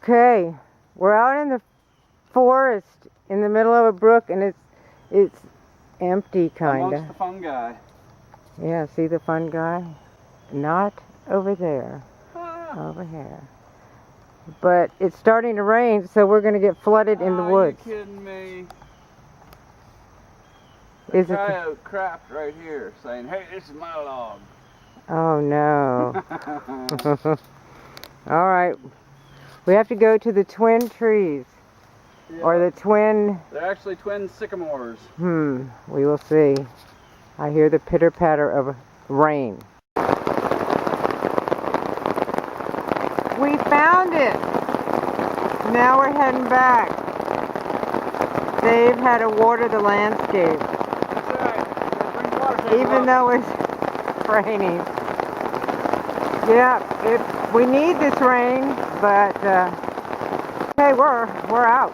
Okay, we're out in the forest in the middle of a brook, and it's empty, kinda. Amongst the fungi. Yeah, see the fun guy? Not over there. Ah. Over here. But it's starting to rain, so we're going to get flooded in the woods. Are you kidding me? Is The it? coyote crapped right here, saying, "Hey, this is my log." Oh no. All right. We have to go to the twin trees. Yeah. Or the twin... They're actually twin sycamores. We will see. I hear the pitter-patter of rain. We found it! Now we're heading back. Dave had to water the landscape. That's right. Bring water, Even though it's raining. Yeah, we need this rain, but hey, we're out.